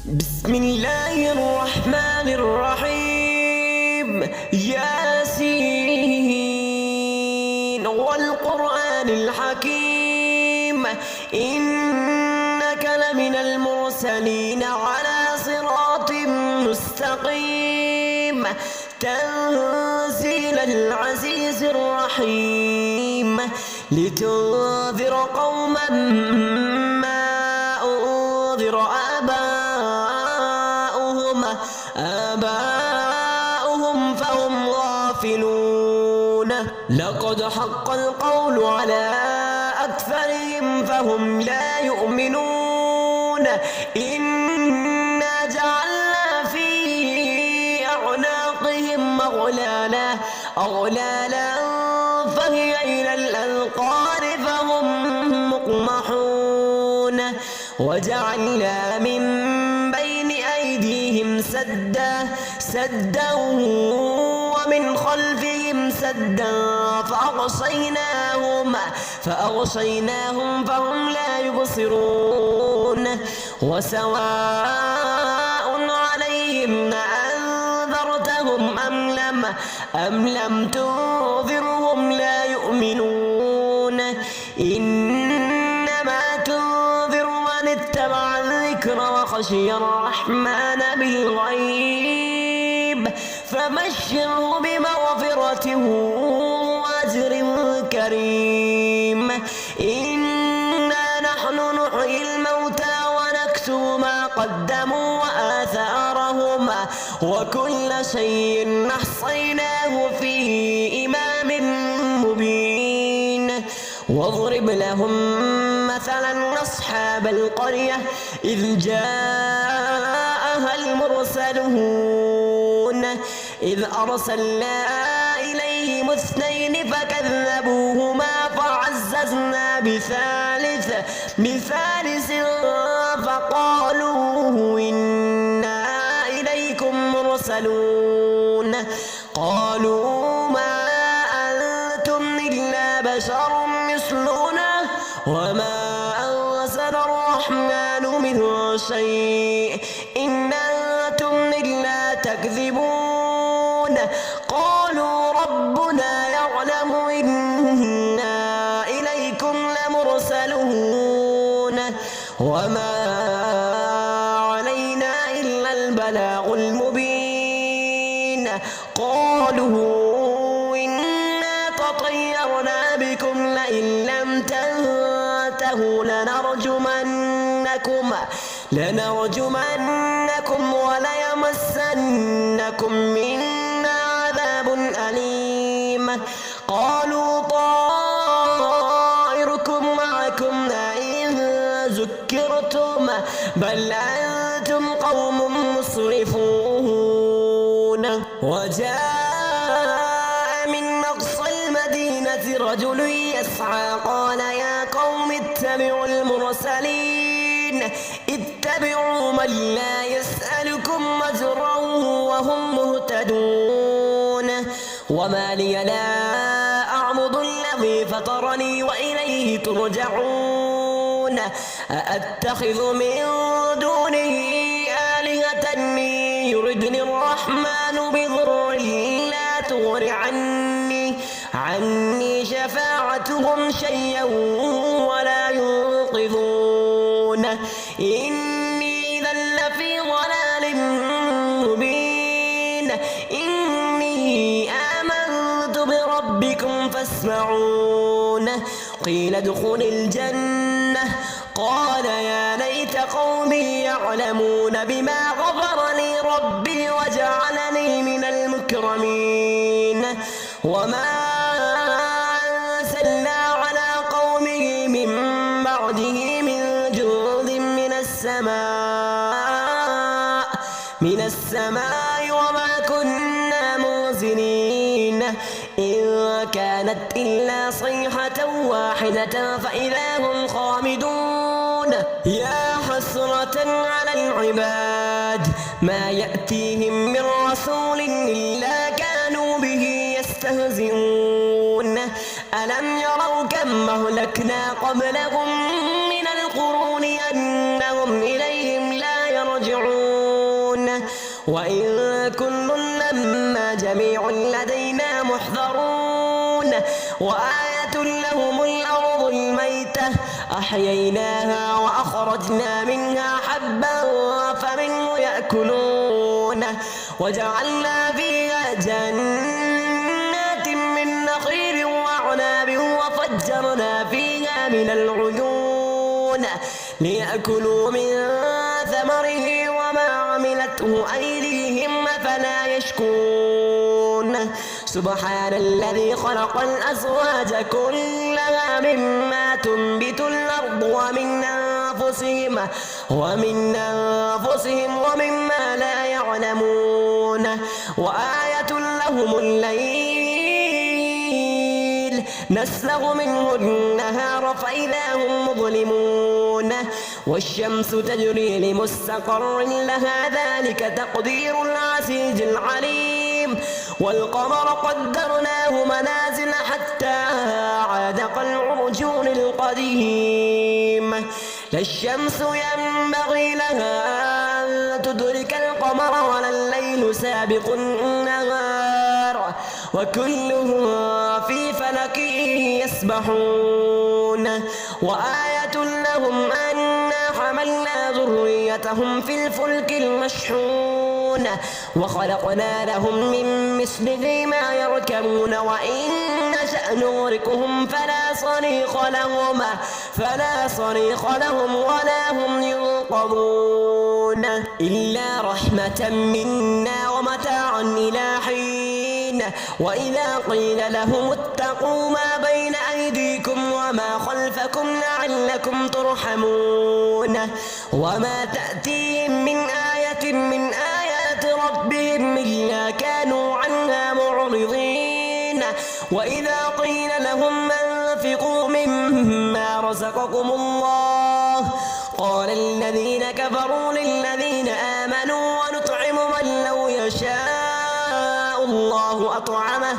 بسم الله الرحمن الرحيم. ياسين والقرآن الحكيم، إنك لمن المرسلين على صراط مستقيم، تنزيل العزيز الرحيم، لتنذر قوما ما أنذر آباؤهم فهم غافلون. لقد حق القول على أكثرهم فهم لا يؤمنون. إنا جعلنا في أعناقهم أغلالا فهي إلى الأذقان فهم مقمحون. وجعلنا من بين أيديهم سدا ومن خلفهم سدا فأغشيناهم فهم لا يبصرون. وسواء عليهم أنذرتهم أم لم تنذرهم لا يؤمنون. إنما تنذر من اتبع الذكر وخشي الرحمن بالغيب، فبشره بمغفرة وأجر كريم. إنا نحن نحيي الموتى ونكتب ما قدموا وآثارهم، وكل شيء أحصيناه في إمام مبين. واضرب لهم مثلا أصحاب القرية إذ جاءها المرسلون، إذ أرسلنا إليهم اثنين فكذبوهما فعززنا بثالث فقالوا إنا إليكم مرسلون. قالوا ما أنتم إلا بشر مثلنا وما أنزل الرحمن من شيء إن أنتم إلا تكذبون. قالوا ربنا يعلم إنا إليكم لمرسلون وما علينا إلا البلاغ المبين. قالوا إنا تطيرنا بكم لئن لم تنتهوا لنرجمنكم وليمسنكم منا عذاب أليم. قالوا طائركم معكم لئن ذكرتم بل أنتم قوم مسرفون. وجاء من أقصى المدينة رجل يسعى قال يا قوم اتبعوا المرسلين، اتبعوا من لا يسألكم أجرا وهم مهتدون. وما لي لا أعبد الذي فطرني وإليه ترجعون. أأتخذ من دونه آلهة يردني الرحمن بضر لا تغن عني شفاعتهم شيئا ولا ينقذون. إني إذا لفي ضلال مبين. إني آمنت بربكم فاسمعون. قيل ادخل الجنة قال يا ليت قومي يعلمون بما غفر لي ربي وجعلني من المكرمين. وما أرسلنا على قومه من بعده من جند من السماء وما كنا منزلين. إن كانت إلا صيحة واحدة فإذا هم خامدون. يا حسرة على العباد ما يأتيهم من رسول إلا كانوا به يستهزئون. ألم يروا كم أهلكنا قبلهم من القرون أنهم إليهم لا يرجعون. وإن كل لما جميع لدينا محضرون وآية لهم الأرض الميتة أحييناها وأخرجنا منها حبا فمنه يأكلون وجعلنا فيها جنات من نخيل وأعناب وفجرنا فيها من العيون ليأكلوا من ثمره وما عملته أيديهم أفلا يشكرون سبحان الذي خلق الأزواج كلها مما تنبت الأرض ومن أنفسهم ومما لا يعلمون وآية لهم الليل نسلغ منه النهار فإذا هم مظلمون والشمس تجري لمستقر لها ذلك تقدير العزيز العليم والقمر قدرناه منازل حتى عاد كالعرجون القديم لا الشمس ينبغي لها أن تدرك القمر ولا الليل سابق النهار وكلهم في فلك يسبحون وآية لهم أنا حملنا ذريتهم في الفلك المشحون وخلقنا لهم من مثله ما يركبون وإن نشأ نغرقهم فلا صريخ لهم ولا هم ينقذون إلا رحمة منا ومتاعا إلى حين وإذا قيل لهم اتقوا ما بين أيديكم وما خلفكم لعلكم ترحمون وما تأتيهم من آية من آيات ربهم إلا كانوا عنها معرضين وإذا قيل لهم أنفقوا مما رزقكم الله قال الذين كفروا للذين آمنوا ونطعم من لو يشاء الله أطعمه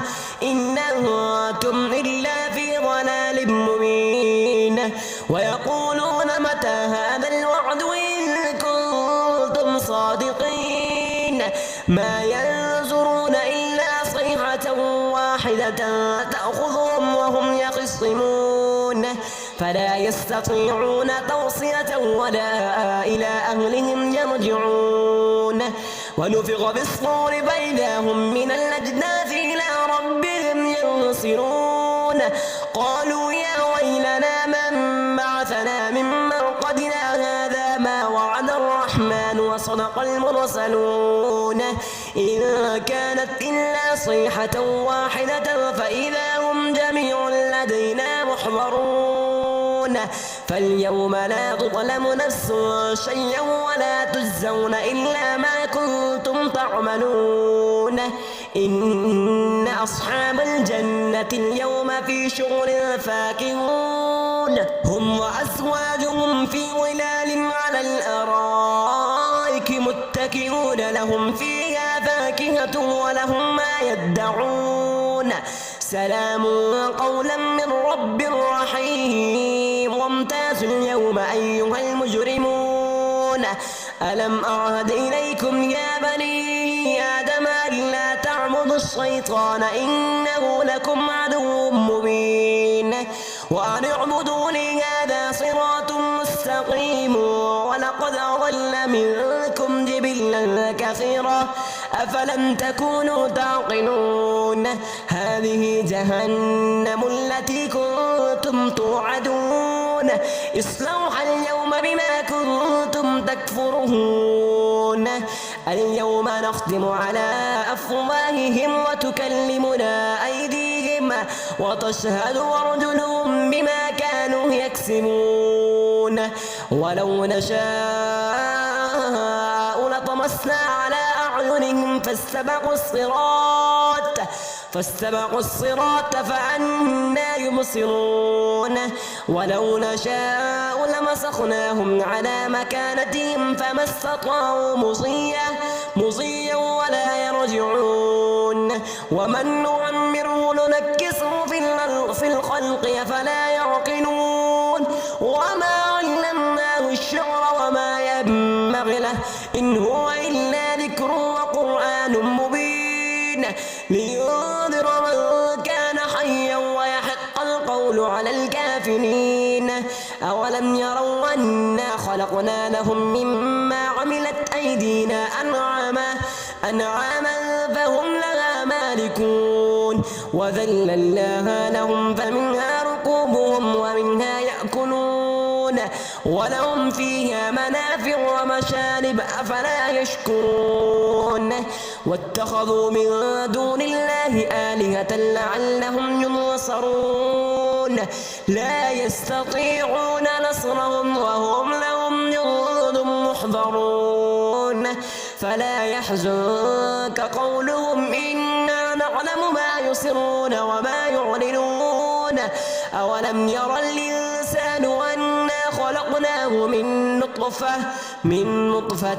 إن أنتم إلا في ضلال مبين ويقولون متى هذا الوعد إن كنتم صادقين ما ينظرون إلا صيحة واحدة تأخذهم وهم يخصمون فلا يستطيعون توصية ولا إلى أهلهم يرجعون ونفخ بالصور فإذا هم من الأجداث إلى ربهم ينصرون قالوا يا ويلنا من بعثنا من مرقدنا هذا ما وعد الرحمن وصدق المرسلون إن كانت إلا صيحة واحدة فإذا هم جميع لدينا محضرون فاليوم لا تظلم نفس شيئا ولا تجزون إلا ما كنتم تعملون إن أصحاب الجنة اليوم في شغل فاكهون هم وأزواجهم في ظلال على الأرائك متكئون لهم فيها فاكهة ولهم ما يدعون سلام قولا من رب رحيم وامتازوا اليوم أيها المجرمون ألم أعهد إليكم يا بني آدم ألا تعبدوا الشيطان إنه لكم عدو مبين وأن اعبدوني هذا صراط مستقيم ولقد أضل منكم جبلا كثيرا أفلم تكونوا تعقلون هذه جهنم التي كنتم توعدون اصلوها اليوم بما كنتم تكفرون اليوم نختم على أفواههم وتكلمنا أيديهم وتشهد أرجلهم بما كانوا يكسبون ولو نشاء لطمسنا على أعينهم فاستبقوا الصراط فأنى يبصرون ولو نشاء لمسخناهم على مكانتهم فما استطاعوا مضيا ولا يرجعون ومن نعمره ننكسه في الخلق أفلا يعقلون وما علمناه الشعر وما ينبغي له إن هو إلا ذكر وقرآن مبين لينذر من كان حيا ويحق القول على الكافرين أولم يروا أنا خلقنا لهم مما عملت أيدينا أنعاما فهم لها مالكون وذللناها لهم فمنها ركوبهم ومنها يأكلون ولهم فيها منافع ومشارب أفلا يشكرون واتخذوا من دون الله آلهة لعلهم ينصرون لا يستطيعون نصرهم وهم لهم جند محضرون فلا يحزنك قولهم إنا نعلم ما يسرون وما يعلنون أولم ير الإنسان أنا خلقناه من نطفة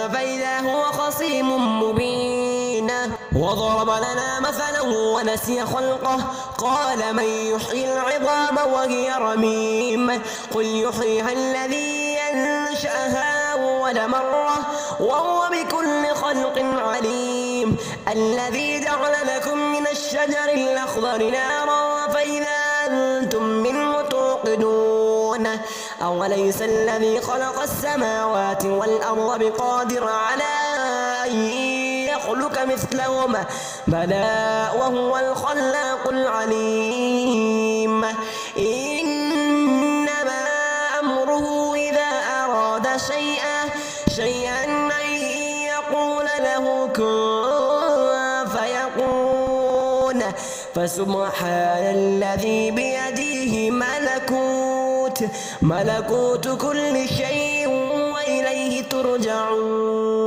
فإذا هو خصيم مبين وضرب لنا مثلا ونسي خلقه قال من يحيي العظام وهي رميم قل يحييها الذي أنشأها أول مرة وهو بكل خلق عليم الذي جعل لكم من الشجر الأخضر نارا فإذا أنتم منه توقدون أوليس الذي خلق السماوات والأرض بقادر على أن يخلق مثلهم بلى وهو الخلاق العليم إنما أمره إذا أراد شيئا أن يقول له كن فيكون فسبحان الذي بيده ملكوت كل شيء وإليه ترجعون.